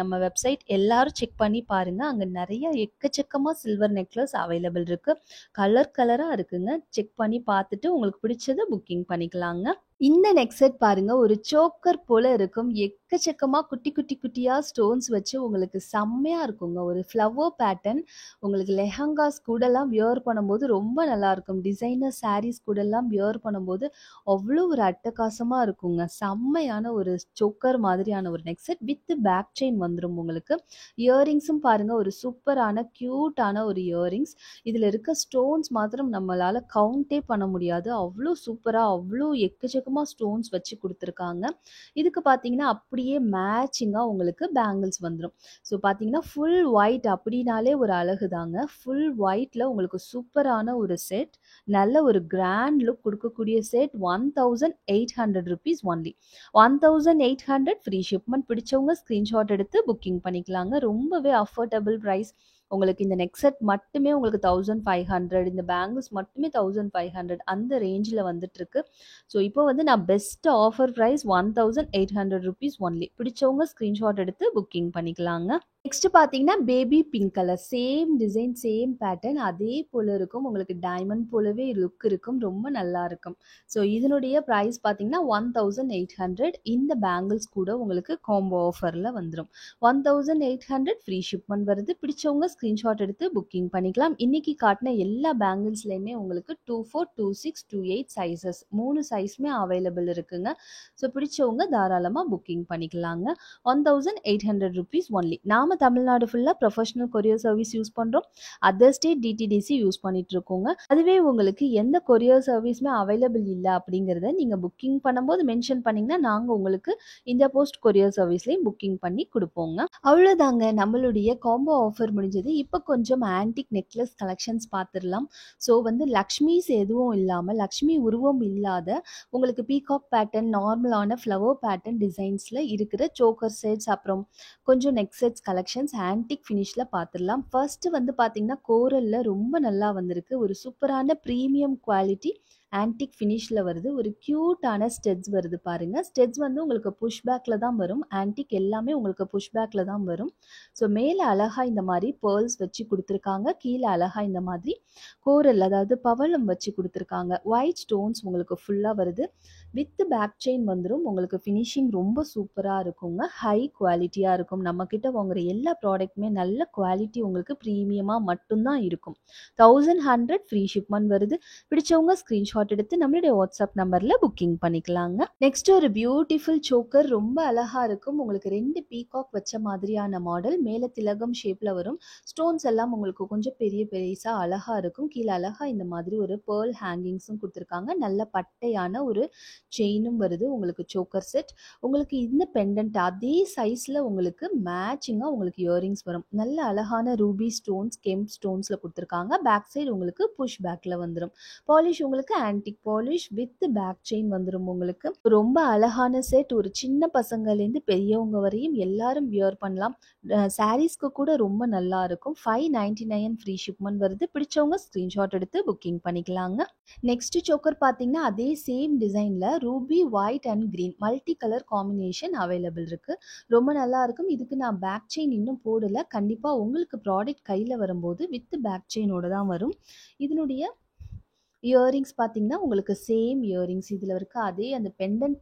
A: நம்ம வெப்சைட் எல்லாரும் செக் பண்ணி பாருங்க. அங்கே நிறைய எக்கச்சக்கமாக சில்வர் நெக்லஸ் அவைலபிள் இருக்கு. கலர் கலராக இருக்குங்க. செக் பண்ணி பார்த்துட்டு உங்களுக்கு பிடிச்சதை புக்கிங் பண்ணிக்கலாங்க. இந்த நெக் செட் பாருங்க ஒரு சோக்கர் போல இருக்கும். எக்கச்சக்கமா குட்டி குட்டி குட்டியா ஸ்டோன்ஸ் வச்சு உங்களுக்கு செம்மையா இருக்குங்க. ஒரு ஃப்ளவர் பேட்டர்ன் உங்களுக்கு லெஹங்காஸ் கூடலாம் வியர் பண்ணும்போது ரொம்ப நல்லா இருக்கும். டிசைனர் சாரீஸ் கூடலாம் வியர் பண்ணும்போது அவ்வளோ ஒரு அட்டகாசமா இருக்குங்க. செம்மையான ஒரு சோக்கர் மாதிரியான ஒரு neck set with back chain வந்துடும் உங்களுக்கு. இயரிங்ஸும் பாருங்க ஒரு சூப்பரான கியூட்டான ஒரு இயரிங்ஸ். இதில் இருக்க ஸ்டோன்ஸ் மாத்திரம் நம்மளால கவுண்டே பண்ண முடியாது. அவ்வளோ சூப்பராக அவ்வளோ எக்கச்சக்கமாக ஸ்டோன்ஸ் வச்சு கொடுத்துருக்காங்க. இதுக்கு பார்த்தீங்கன்னா அப்படியே மேட்சிங்காக உங்களுக்கு பேங்கிள்ஸ் வந்துடும். ஸோ பார்த்தீங்கன்னா ஃபுல் ஒயிட் அப்படின்னாலே ஒரு அழகு தாங்க. ஃபுல் ஒயிட்டில் உங்களுக்கு சூப்பரான ஒரு செட், நல்ல ஒரு கிராண்ட் லுக் கொடுக்கக்கூடிய set. 1800 rupees only. 1800 free shipment. பிடிச்சவங்க ஸ்க்ரீன்ஷாட் எடுத்து புக்கிங் பண்ணிக்கலாங்க. ரொம்பவே அஃபோர்டபுள் ப்ரைஸ். உங்களுக்கு இந்த நெக் செட் மட்டுமே உங்களுக்கு 1500, இந்த பேங்கிள்ஸ் மட்டுமே 1500 அந்த ரேஞ்சில் வந்துட்டு இருக்கு. ஸோ இப்போ வந்து நான் best offer price 1800 rupees only. பிடிச்சவங்க ஸ்க்ரீன்ஷாட் எடுத்து புக்கிங் பண்ணிக்கலாங்க. நெக்ஸ்ட் பார்த்தீங்கன்னா, baby pink colour. Same design, same pattern அதே போல இருக்கும். உங்களுக்கு டைமண்ட் போலவே லுக் இருக்கும். ரொம்ப நல்லா இருக்கும். ஸோ இதனுடைய பிரைஸ் பார்த்தீங்கன்னா, 1800. இந்த பேங்கிள்ஸ் கூட உங்களுக்கு காம்போ ஆஃபர்ல வந்துரும். 1800 ஃப்ரீ ஷிப்மெண்ட் வருது. பிடிச்சவங்க ஸ்கிரீன்ஷாட் எடுத்து புக்கிங் பண்ணிக்கலாம். இன்னைக்கு காட்டின எல்லா பேங்கிள்ஸ்லயுமே உங்களுக்கு 24, 26, 28 சைஸஸ் 3 சைஸுமே அவைலபிள் இருக்குங்க. ஸோ பிடிச்சவங்க தாராளமா புக்கிங் பண்ணிக்கலாங்க. 1800 rupees ஒன்லி. நாம தமிழ்நாடு ஃபுல்லா ப்ரொஃபஷனல் கொரியர் சர்வீஸ் யூஸ் பண்றோம். அதர் ஸ்டேட் டிடிடிசி யூஸ் பண்ணிட்டு இருக்கோங்க. அதுவே உங்களுக்கு எந்த கொரியர் சர்வீஸுமே அவைலபிள் இல்ல அப்படிங்கிறத நீங்க புக்கிங் பண்ணும்போது மென்ஷன் பண்ணீங்கன்னா, நாங்க உங்களுக்கு இந்தியா போஸ்ட் கொரியர் சர்வீஸ்லயும் புக்கிங் பண்ணி குடுப்போங்க. அவ்வளோதாங்க, நம்மளுடைய காம்போ ஆஃபர் முடிஞ்சது. இப்போ கொஞ்சம் ஆன்டிக் நெக்லஸ் கலெக்ஷன்ஸ் பார்த்துடலாம். ஸோ லக்ஷ்மிஸ் எதுவும் இல்லாம, லக்ஷ்மி உருவம் இல்லாத உங்களுக்கு பீகாக் பேட்டர்ன், நார்மலான ஃப்ளவர் பேட்டர்ன் டிசைன்ஸ்ல இருக்கிற சோக்கர் செட்ஸ், அப்புறம் கொஞ்சம் நெக் செட்ஸ் கலெக்ஷன்ஸ் ஆன்டிக் ஃபினிஷ்ல பார்த்துடலாம். ஃபர்ஸ்ட் பார்த்தீங்கன்னா, கோரல்ல ரொம்ப நல்லா வந்திருக்கு. ஒரு சூப்பரான ப்ரீமியம் குவாலிட்டி ஆன்டிக் ஃபினிஷ்ல வருது. ஒரு கியூட்டான ஸ்டெட்ஸ் வருது பாருங்க. ஸ்டெட்ஸ் உங்களுக்கு புஷ் பேக்ல தான் வரும். ஆன்டிக் எல்லாமே உங்களுக்கு புஷ் பேக்ல தான் வரும். ஸோ மேலே அழகா இந்த மாதிரி பேர்ல்ஸ் வச்சு கொடுத்துருக்காங்க. கீழே அழகா இந்த மாதிரி கோரல், அதாவது பவளம் வச்சு கொடுத்துருக்காங்க. ஒயிட் ஸ்டோன்ஸ் உங்களுக்கு ஃபுல்லா வருது. வித் பேக் செயின் வந்துடும். உங்களுக்கு ஃபினிஷிங் ரொம்ப சூப்பராக இருக்குங்க. ஹை குவாலிட்டியாக இருக்கும். நம்மக்கிட்ட வாங்குற எல்லா ப்ராடக்ட்டுமே நல்ல குவாலிட்டி, உங்களுக்கு ப்ரீமியமாக மட்டும்தான் இருக்கும். 1100 ஃப்ரீ ஷிப்மெண்ட் வருது. பிடிச்சவங்க ஸ்க்ரீன்ஷாட் எடுத்து நம்மளுடைய வாட்ஸ்அப் நம்பரில் புக்கிங் பண்ணிக்கலாங்க. நெக்ஸ்ட் ஒரு பியூட்டிஃபுல் சோக்கர், ரொம்ப அழகாக இருக்கும். உங்களுக்கு 2 பீகாக் வச்ச மாதிரியான மாடல். மேலே திலகம் ஷேப்பில் வரும். ஸ்டோன்ஸ் எல்லாம் உங்களுக்கு கொஞ்சம் பெரிய பெருசாக அழகாக இருக்கும். கீழே அழகாக இந்த மாதிரி ஒரு பேர்ல் ஹேங்கிங்ஸும் கொடுத்துருக்காங்க. நல்ல பட்டையான ஒரு செயினும் வருது. உங்களுக்கு சோக்கர் செட். உங்களுக்கு இந்த பெண்டன்ட் அதே சைஸ்ல உங்களுக்கு மேட்சிங்கா உங்களுக்கு இயரிங்ஸ் வரும். நல்ல அழகான ரூபி ஸ்டோன்ஸ், கெம்ப் ஸ்டோன்ஸ்ல கொடுத்துருக்காங்க. பேக் சைடு உங்களுக்கு புஷ் பேக்ல வந்துடும். பாலிஷ் உங்களுக்கு antique polish with back chain வந்துடும். உங்களுக்கு ரொம்ப அழகான செட். ஒரு சின்ன பசங்கள்லேருந்து பெரியவங்க வரையும் எல்லாரும் வியர் பண்ணலாம். சாரீஸ்க்கு கூட ரொம்ப நல்லா இருக்கும். 599 ஃப்ரீ ஷிப்மெண்ட் வருது. பிடிச்சவங்க ஸ்கிரீன்ஷாட் எடுத்து புக்கிங் பண்ணிக்கலாங்க. நெக்ஸ்ட் சோக்கர் பார்த்தீங்கன்னா, அதே சேம் டிசைன்ல Ruby white and green multi colour combination available இருக்கு. ரொம்ப நல்லா இருக்கும். இதுக்கு நான் பேக் செயின் இன்னும் போடல. கண்டிப்பா உங்களுக்கு ப்ராடக்ட் கையில வரும்போது வித் பேக் செயினோட தான் வரும். இதனுடைய இயரிங்ஸ் பார்த்தீங்கன்னா, உங்களுக்கு சேம் இயரிங்ஸ் இதில் இருக்க அதே அந்த பெண்டன்ட்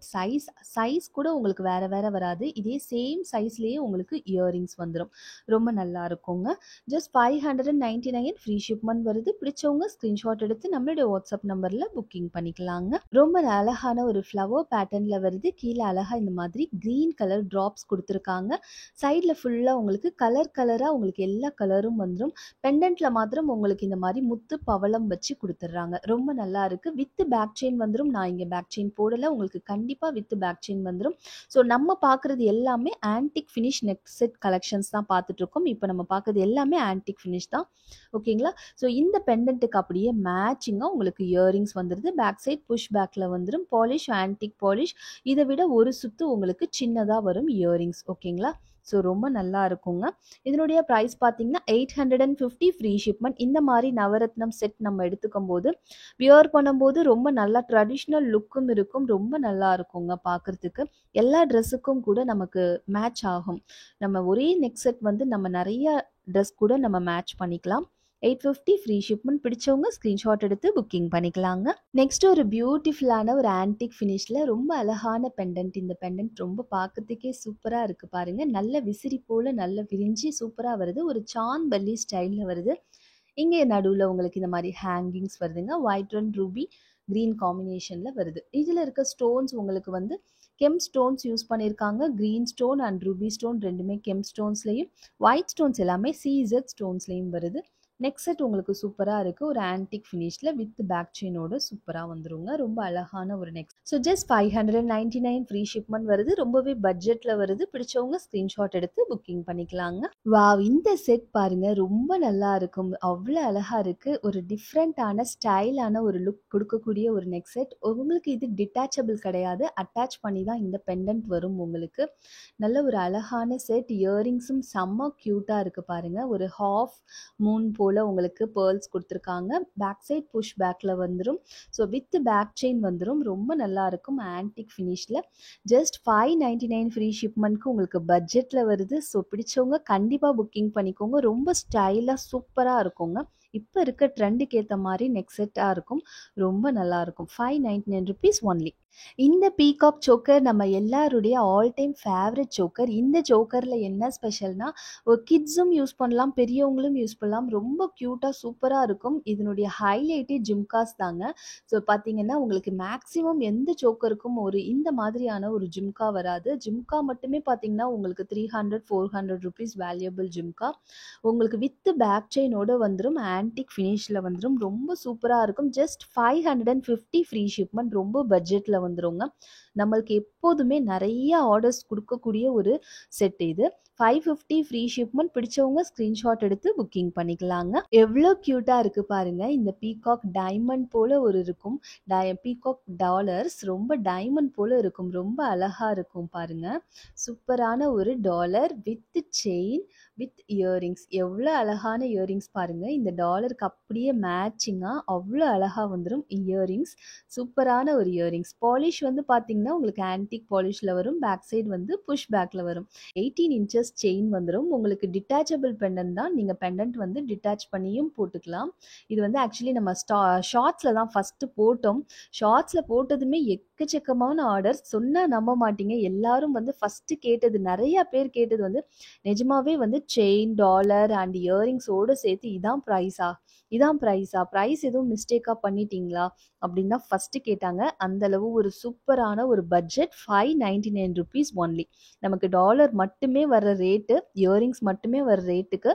A: சைஸ் கூட உங்களுக்கு வேறு வேறு வராது. இதே சேம் சைஸ்லேயே உங்களுக்கு இயரிங்ஸ் வந்துடும். ரொம்ப நல்லா இருக்குங்க. ஜஸ்ட் 599 ஃப்ரீ ஷிப்மெண்ட் வருது. பிடிச்சவங்க ஸ்க்ரீன்ஷாட் எடுத்து நம்மளுடைய வாட்ஸ்அப் நம்பரில் புக்கிங் பண்ணிக்கலாங்க. ரொம்ப அழகான ஒரு ஃப்ளவர் பேட்டர்னில் வருது. கீழே அழகாக இந்த மாதிரி க்ரீன் கலர் ட்ராப்ஸ் கொடுத்துருக்காங்க. சைடில் ஃபுல்லாக உங்களுக்கு கலராக உங்களுக்கு எல்லா கலரும் வந்துடும். பெண்டன்ட்டில் மாத்திரம் உங்களுக்கு இந்த மாதிரி முத்து பவளம் வச்சு கொடுத்துட்றாங்க. ரொம்ப நல்லா இருக்கு. வித் பேக் செயின் வந்துடும். நான் இங்கே பேக் செயின் போடலை. உங்களுக்கு கண்டிப்பாக வித் பேக் செயின் வந்துடும். ஸோ நம்ம பார்க்குறது எல்லாமே antique finish neck set collections தான் பார்த்துட்ருக்கோம். இப்போ நம்ம பார்க்குறது எல்லாமே ஆன்டிக் ஃபினிஷ் தான். ஓகேங்களா? ஸோ இந்த பெண்டன்ட்டுக்கு அப்படியே மேட்சிங்காக உங்களுக்கு இயரிங்ஸ் வந்துடுது. பேக் சைட் புஷ் பேக்கில் வந்துடும். Polish antique polish. இதை விட ஒரு சுத்து உங்களுக்கு சின்னதாக வரும் இயரிங்ஸ். ஓகேங்களா? ஸோ ரொம்ப நல்லா இருக்குங்க. இதனுடைய ப்ரைஸ் பார்த்தீங்கன்னா 850 ஃப்ரீ ஷிப்மெண்ட். இந்த மாதிரி நவரத்னம் செட் நம்ம எடுத்துக்கும் போது வியர் பண்ணும்போது ரொம்ப நல்லா ட்ரெடிஷ்னல் லுக்கும் இருக்கும். ரொம்ப நல்லா இருக்குங்க பார்க்குறதுக்கு. எல்லா ட்ரெஸ்ஸுக்கும் கூட நமக்கு மேட்ச் ஆகும். நம்ம ஒரே நெக் செட் நம்ம நிறைய ட்ரெஸ் கூட நம்ம மேட்ச் பண்ணிக்கலாம். 850 ஃப்ரீ ஷிப்மெண்ட். பிடிச்சவங்க ஸ்க்ரீன்ஷாட் எடுத்து புக்கிங் பண்ணிக்கலாங்க. நெக்ஸ்ட் ஒரு பியூட்டிஃபுல்லான ஒரு ஆன்டிக் ஃபினிஷில் ரொம்ப அழகான பெண்டன்ட். இந்த பெண்டன்ட் ரொம்ப பார்க்கறதுக்கே சூப்பராக இருக்குது பாருங்கள். நல்ல விசிறி போல் நல்ல விரிஞ்சி சூப்பராக வருது. ஒரு சான்பல்லி ஸ்டைலில் வருது. இங்கே நடுவில் உங்களுக்கு இந்த மாதிரி ஹேங்கிங்ஸ் வருதுங்க. ஒயிட் அண்ட் ரூபி க்ரீன் காம்பினேஷனில் வருது. இதில் இருக்க ஸ்டோன்ஸ் உங்களுக்கு கெம் ஸ்டோன்ஸ் யூஸ் பண்ணியிருக்காங்க. Green stone and Ruby stone ரெண்டுமே கெம் ஸ்டோன்ஸ்லையும், ஒயிட் ஸ்டோன்ஸ் எல்லாமே சீசட் ஸ்டோன்ஸ்லையும் வருது. நெக் செட் உங்களுக்கு சூப்பராக இருக்குது. ஒரு ஆன்டிக் ஃபினிஷில் வித் பேக் செயினோட சூப்பராக வந்துருங்க. ரொம்ப அழகான ஒரு neck. So just 599 free shipment வருது. ரொம்பவே பட்ஜெட்டில் வருது. பிடிச்சவங்க ஸ்க்ரீன்ஷாட் எடுத்து புக்கிங் பண்ணிக்கலாங்க. வாவ், இந்த செட் பாருங்க ரொம்ப நல்லா இருக்கும். அவ்வளோ அழகாக இருக்குது. ஒரு டிஃப்ரெண்ட்டான ஸ்டைலான ஒரு லுக் கொடுக்கக்கூடிய ஒரு நெக் செட். உங்களுக்கு இது டிட்டாச்சபிள் கிடையாது. அட்டாச் பண்ணி தான் இந்த பெண்டன்ட் வரும். உங்களுக்கு நல்ல ஒரு அழகான செட். இயரிங்ஸும் செம்ம க்யூட்டாக இருக்குது பாருங்கள். ஒரு ஹாஃப் மூன் போல் உங்களுக்கு பேர்ல்ஸ் கொடுத்துருக்காங்க. பேக் சைட் புஷ் பேக்கில் வந்துடும். ஸோ வித் பேக் செயின் வந்துடும். ரொம்ப நல்லாயிருக்கும் ஆன்டிக் ஃபினிஷில். ஜஸ்ட் 599 ஃப்ரீ ஷிப்மெண்ட்க்கு உங்களுக்கு பட்ஜெட்டில் வருது. ஸோ பிடிச்சவங்க கண்டிப்பாக புக்கிங் பண்ணிக்கோங்க. ரொம்ப ஸ்டைலாக சூப்பராக இருக்குங்க. இப்போ இருக்க ட்ரெண்டுக்கு ஏற்ற மாதிரி நெக் செட்டாக இருக்கும். ரொம்ப நல்லாயிருக்கும். 599 ருபீஸ் ஒன்லி. இந்த பீகாக் சோக்கர் நம்ம எல்லாருடைய ஆல் டைம் ஃபேவரட் சோக்கர். இந்த சோக்கரில் என்ன ஸ்பெஷல்னா, ஒரு கிட்ஸும் யூஸ் பண்ணலாம், பெரியவங்களும் யூஸ் பண்ணலாம். ரொம்ப க்யூட்டாக சூப்பராக இருக்கும். இதனுடைய ஹைலைட்டே ஜிம்காஸ் தாங்க. ஸோ பார்த்தீங்கன்னா உங்களுக்கு மேக்ஸிமம் எந்த சோக்கருக்கும் இந்த மாதிரியான ஒரு ஜிம்கா வராது. ஜிம்கா மட்டுமே பார்த்தீங்கன்னா உங்களுக்கு 300-400 ருபீஸ் வேல்யூபிள் ஜிம்கா. உங்களுக்கு வித் பேக் செயினோட வந்துடும். ஆன்டிக் ஃபினிஷில் வந்துடும். ரொம்ப சூப்பராக இருக்கும். Just 550 free shipment. ரொம்ப பட்ஜெட்டில் வந்துருங்க. நம்மளுக்கு எப்போதுமே நிறைய ஆர்டர்ஸ் கொடுக்கக்கூடிய ஒரு செட் இது. 550 ஃப்ரீ ஷிப்மெண்ட். பிடிச்சவங்க ஸ்க்ரீன்ஷாட் எடுத்து புக்கிங் பண்ணிக்கலாங்க. எவ்வளோ க்யூட்டாக இருக்குது பாருங்கள். இந்த பீகாக் டைமண்ட் போல் இருக்கும். பீகாக் டாலர்ஸ் ரொம்ப டைமண்ட் போல் இருக்கும். ரொம்ப அழகாக இருக்கும் பாருங்கள். சூப்பரான ஒரு dollar with chain with earrings. எவ்வளோ அழகான இயரிங்ஸ் பாருங்கள். இந்த டாலருக்கு அப்படியே மேட்சிங்காக அவ்வளோ அழகாக வந்துடும் இயரிங்ஸ். சூப்பரான ஒரு இயரிங்ஸ். பாலிஷ் வந்து பார்த்தீங்கன்னா உங்களுக்கு ஆன்டிக் பாலிஷில் வரும். பேக் சைடு வந்து புஷ் பேக்கில் வரும். 18 இன்ச்சஸ் செயின் வந்துடும். உங்களுக்கு டிட்டாச்சபிள் பெண்டன்ட் தான். நீங்கள் பெண்டன்ட் வந்து டிட்டாச் பண்ணியும் போட்டுக்கலாம். இது வந்து ஆக்சுவலி நம்ம ஷார்ட்ஸில் தான் ஃபஸ்ட்டு போட்டோம். ஷார்ட்ஸில் போட்டதுமே எக்கச்சக்கமான ஆர்டர்ஸ். சொன்னால் நம்ப மாட்டீங்க. எல்லாரும் வந்து ஃபஸ்ட்டு கேட்டது, நிறையா பேர் கேட்டது வந்து நிஜமாவே வந்து செயின், டாலர் அண்ட் இயரிங்ஸோடு சேர்த்து இதான் ப்ரைஸா, ப்ரைஸ் எதுவும் மிஸ்டேக்காக பண்ணிட்டீங்களா அப்படின்னு தான் ஃபஸ்ட்டு கேட்டாங்க. அந்தளவு ஒரு சூப்பரான ஒரு பட்ஜெட். 599 rupees only. நமக்கு டாலர் மட்டுமே வர்ற ரேட்டு, இயரிங்ஸ் மட்டுமே வர்ற ரேட்டுக்கு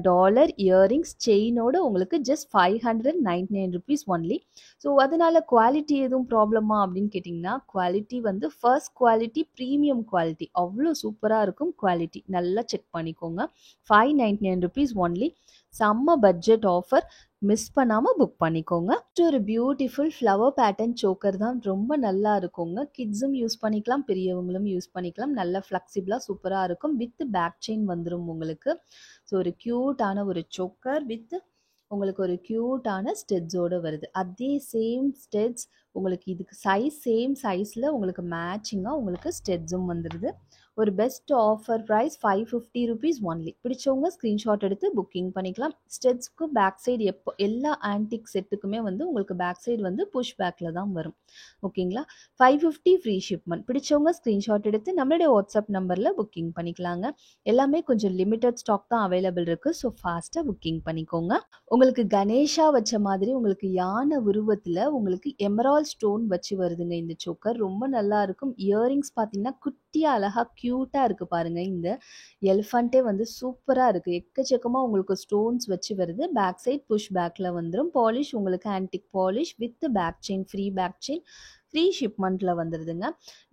A: டாலர், இயரிங்ஸ், செயினோட உங்களுக்கு ஜஸ்ட் 599 ருபீஸ் ஒன்லி. ஸோ அதனால் குவாலிட்டி எதுவும் ப்ராப்ளமா அப்படின்னு கேட்டிங்கன்னா, குவாலிட்டி வந்து ஃபர்ஸ்ட் குவாலிட்டி, ப்ரீமியம் குவாலிட்டி. அவ்வளோ சூப்பராக இருக்கும் குவாலிட்டி. நல்லா செக் பண்ணிக்கோங்க. 599 ருபீஸ் ஒன்லி. செம்ம பட்ஜெட் ஆஃபர். மிஸ் பண்ணாமல் புக் பண்ணிக்கோங்க. ஒரு பியூட்டிஃபுல் ஃப்ளவர் பேட்டர்ன் சோக்கர் தான். ரொம்ப நல்லா இருக்குங்க. கிட்ஸும் யூஸ் பண்ணிக்கலாம், பெரியவங்களும் யூஸ் பண்ணிக்கலாம். நல்லா ஃப்ளெக்சிபிளாக சூப்பராக இருக்கும். வித் பேக் செயின் வந்துடும் உங்களுக்கு. ஸோ ஒரு க்யூட்டான ஒரு சோக்கர் வித் உங்களுக்கு ஒரு க்யூட்டான ஸ்டெட்ஸோடு வருது. அதே சேம் ஸ்டெட்ஸ் உங்களுக்கு இதுக்கு சேம் சைஸில் உங்களுக்கு மேட்சிங்காக உங்களுக்கு ஸ்டெட்ஸும் வந்துடுது. ஒரு best offer price 550 rupees only. பிடிச்சவங்க ஸ்க்ரீன்ஷாட் எடுத்து புக்கிங் பண்ணிக்கலாம். ஸ்டெட்ஸ்க்கு பேக் சைடு எல்லா ஆன்டிக் செட்டுக்குமே வந்து உங்களுக்கு பேக் சைடு வந்து புஷ் பேக்கில் தான் வரும். ஓகேங்களா? 550 ஃப்ரீ ஷிப்மெண்ட். பிடிச்சவங்க ஸ்க்ரீன்ஷாட் எடுத்து நம்மளுடைய வாட்ஸ்அப் நம்பரில் புக்கிங் பண்ணிக்கலாங்க. எல்லாமே கொஞ்சம் லிமிட்டட் ஸ்டாக் தான் அவைலபிள் இருக்குது. ஸோ ஃபாஸ்ட்டாக புக்கிங் பண்ணிக்கோங்க. உங்களுக்கு கணேஷா வச்ச மாதிரி உங்களுக்கு யானை உருவத்தில் உங்களுக்கு எமரால்ட் ஸ்டோன் வச்சு வருதுங்க இந்த சோக்கர். ரொம்ப நல்லா இருக்கும். இயரிங்ஸ் பார்த்தீங்கன்னா குட்டியாக அழகாக க்யூட்டாக இருக்குது பாருங்கள். இந்த எலிஃபண்ட்டே வந்து சூப்பராக இருக்குது. எக்கச்சக்கமாக உங்களுக்கு ஸ்டோன்ஸ் வச்சு வருது. பேக் சைட் புஷ் பேக்கில் வந்துடும். பாலிஷ் உங்களுக்கு antique polish with back chain, free back chain, free ஷிப்மெண்ட்டில் வந்துடுதுங்க.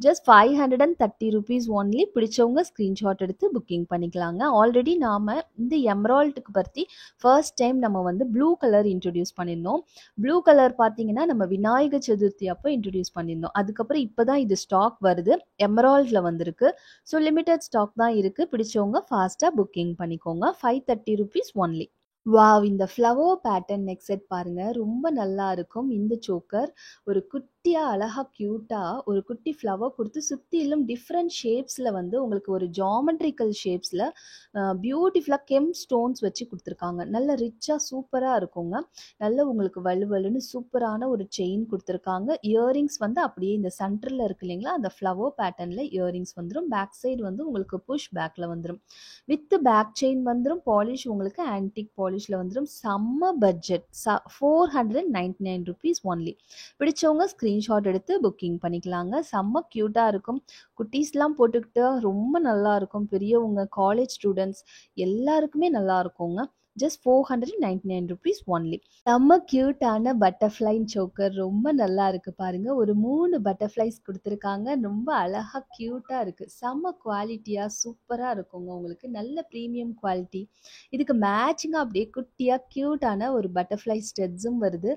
A: Just 530 rupees only. பிடிச்சவங்க ஸ்க்ரீன்ஷாட் எடுத்து புக்கிங் பண்ணிக்கலாங்க. ஆல்ரெடி நாம் இந்த எமரால்டுக்கு பற்றி ஃபர்ஸ்ட் டைம் நம்ம வந்து ப்ளூ கலர் இன்ட்ரடியூஸ் பண்ணியிருந்தோம். ப்ளூ கலர் பார்த்தீங்கன்னா நம்ம விநாயகர் சதுர்த்தி அப்போ இன்ட்ரடியூஸ் பண்ணியிருந்தோம். அதுக்கப்புறம் இப்போ தான் இது ஸ்டாக் வருது. எமரால்டில் வந்திருக்கு. ஸோ லிமிட்டட் ஸ்டாக் தான் இருக்குது. பிடிச்சவங்க ஃபாஸ்ட்டாக புக்கிங் பண்ணிக்கோங்க. 530 ருபீஸ் ஒன்லி. வாவ்! இந்த ஃப்ளவர் பேட்டர்ன் நெக் செட் பாருங்க. ரொம்ப நல்லா இருக்கும். இந்த சோக்கர் ஒரு குட்டியா அழகா கியூட்டா ஒரு குட்டி ஃப்ளவர் கொடுத்து சுத்திலும் டிஃப்ரெண்ட் ஷேப்ஸ்ல வந்து உங்களுக்கு ஒரு ஜியாமெட்ரிக்கல் ஷேப்ஸ்ல பியூட்டிஃபுல்லாக ஸ்டோன்ஸ் வச்சு கொடுத்துருக்காங்க. நல்ல ரிச்சா சூப்பரா இருக்குங்க. நல்ல உங்களுக்கு வலுவலுன்னு சூப்பரான ஒரு செயின் கொடுத்துருக்காங்க. இயரிங்ஸ் வந்து அப்படியே இந்த சென்டர்ல இருக்கு இல்லைங்களா, அந்த ஃப்ளவர் பேட்டர்ன்ல இயரிங்ஸ் வந்துடும். பேக் சைடு வந்து உங்களுக்கு புஷ் பேக்ல வந்துடும். வித் பேக் செயின் வந்துடும். பாலிஷ் உங்களுக்கு ஆன்டிக் பாலிஷ்ல வந்துடும். செம்ம பட்ஜெட். 499 rupees only. பிடிச்சவங்க ஸ்க்ரீன்ஷாட் எடுத்து புக்கிங் பண்ணிக்கலாங்க. செம்ம க்யூட்டாக இருக்கும். குட்டீஸ்லாம் போட்டுக்கிட்டு ரொம்ப நல்லா இருக்கும். பெரியவங்க, காலேஜ் ஸ்டூடெண்ட்ஸ் எல்லாருக்குமே நல்லா இருக்குங்க. Just 499 rupees only. செம்ம க்யூட்டான பட்டர்ஃப்ளை சோக்கர் ரொம்ப நல்லா இருக்குது பாருங்க. ஒரு 3 பட்டர்ஃப்ளைஸ் கொடுத்துருக்காங்க. ரொம்ப அழகாக க்யூட்டாக இருக்குது. செம்ம குவாலிட்டியாக சூப்பராக இருக்குங்க. உங்களுக்கு நல்ல ப்ரீமியம் குவாலிட்டி. இதுக்கு மேட்சிங்காக அப்படியே குட்டியாக க்யூட்டான ஒரு பட்டர்ஃப்ளை ஸ்டெட்ஸும் வருது.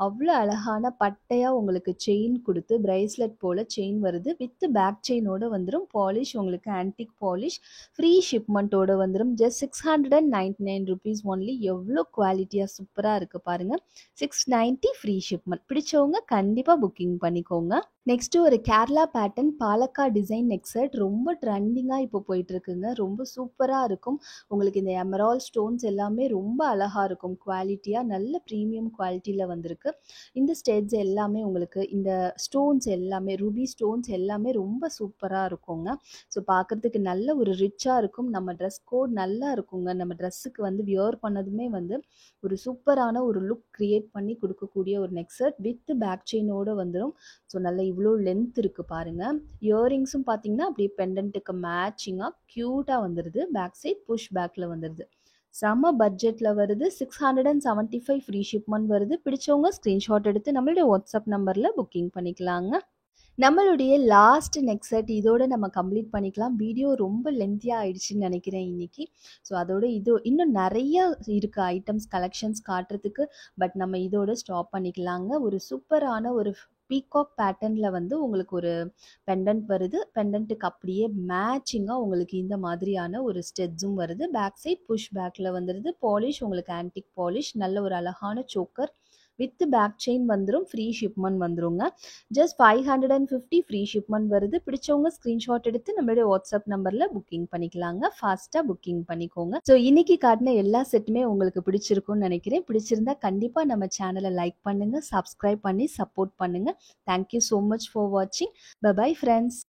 A: அவ்வளோ அழகான பட்டையாக உங்களுக்கு செயின் கொடுத்து பிரேஸ்லெட் போல் செயின் வருது. வித் பேக் செயினோட வந்துடும். பாலிஷ் உங்களுக்கு ஆன்டிக் பாலிஷ். ஃப்ரீ ஷிப்மெண்ட்டோட வந்துடும். Just 699 rupees only. எவ்வளோ குவாலிட்டியாக சூப்பராக இருக்குது பாருங்கள். 690 ஃப்ரீ ஷிப்மெண்ட். பிடிச்சவங்க கண்டிப்பாக புக்கிங் பண்ணிக்கோங்க. நெக்ஸ்ட்டு ஒரு Kerala pattern Palakka design neck set ரொம்ப ட்ரெண்டிங்காக இப்போ போயிட்டுருக்குங்க. ரொம்ப சூப்பராக இருக்கும். உங்களுக்கு இந்த எமரால்ட் ஸ்டோன்ஸ் எல்லாமே ரொம்ப அழகாக இருக்கும். குவாலிட்டியாக நல்ல ப்ரீமியம் குவாலிட்டியில் வந்திருக்கு. இந்த ஸ்டெட்ஸ் எல்லாமே உங்களுக்கு இந்த ஸ்டோன்ஸ் எல்லாமே ரூபி ஸ்டோன்ஸ் எல்லாமே ரொம்ப சூப்பராக இருக்குங்க. ஸோ பார்க்குறதுக்கு நல்ல ஒரு ரிச்சாக இருக்கும். நம்ம ட்ரெஸ் கோட் நல்லா இருக்குங்க. நம்ம ட்ரெஸ்ஸுக்கு வந்து வியர் பண்ணதுமே வந்து ஒரு சூப்பரான ஒரு லுக் க்ரியேட் பண்ணி கொடுக்கக்கூடிய ஒரு நெக் செட் வித் பேக் செயினோடு வந்துடும். ஸோ நல்ல இவ்வளோ லென்த் இருக்குது பாருங்கள். இயரிங்ஸும் பார்த்தீங்கன்னா அப்படியே பெண்டன்ட்டுக்கு மேட்சிங்காக க்யூட்டாக வந்துடுது. பேக் சைட் புஷ் பேக்கில் வந்துடுது. செம்ம பட்ஜெட்டில் வருது. 675 ஃப்ரீ ஷிப்மெண்ட் வருது. பிடிச்சவங்க ஸ்க்ரீன்ஷாட் எடுத்து நம்மளுடைய வாட்ஸ்அப் நம்பரில் புக்கிங் பண்ணிக்கலாங்க. நம்மளுடைய லாஸ்ட் நெக் செட் இதோட நம்ம கம்ப்ளீட் பண்ணிக்கலாம். வீடியோ ரொம்ப லென்த்தியாக ஆயிடுச்சுன்னு நினைக்கிறேன் இன்னைக்கு. ஸோ அதோட இது இன்னும் நிறைய இருக்குது ஐட்டம்ஸ் கலெக்ஷன்ஸ் காட்டுறதுக்கு. பட் நம்ம இதோட ஸ்டாப் பண்ணிக்கலாங்க. ஒரு சூப்பரான ஒரு பீகாக் பேட்டர்னில் வந்து உங்களுக்கு ஒரு பெண்டன்ட் வருது. பெண்டன்ட்டுக்கு அப்படியே மேட்சிங்காக உங்களுக்கு இந்த மாதிரியான ஒரு ஸ்டெட்ஸும் வருது. பேக் சைட் புஷ் பேக்கில் வந்துடுது. பாலிஷ் உங்களுக்கு ஆன்டிக் பாலிஷ். நல்ல ஒரு அழகான சோக்கர் வித் பேக் செயின் வந்துடும். ஃப்ரீ ஷிப்மெண்ட் வந்துருங்க. ஜஸ்ட் 550 ஃப்ரீ ஷிப்மெண்ட் வருது. பிடிச்சவங்க ஸ்க்ரீன்ஷாட் எடுத்து நம்மளுடைய வாட்ஸ்அப் நம்பரில் புக்கிங் பண்ணிக்கலாங்க. ஃபாஸ்ட்டாக புக்கிங் பண்ணிக்கோங்க. ஸோ இன்னைக்கு காட்டின எல்லா செட்டுமே உங்களுக்கு பிடிச்சிருக்கும்னு நினைக்கிறேன். பிடிச்சிருந்தா கண்டிப்பாக நம்ம சேனலை லைக் பண்ணுங்கள், சப்ஸ்கிரைப் பண்ணி சப்போர்ட் பண்ணுங்கள். தேங்க்யூ ஸோ மச் ஃபார் வாட்சிங். Bye friends.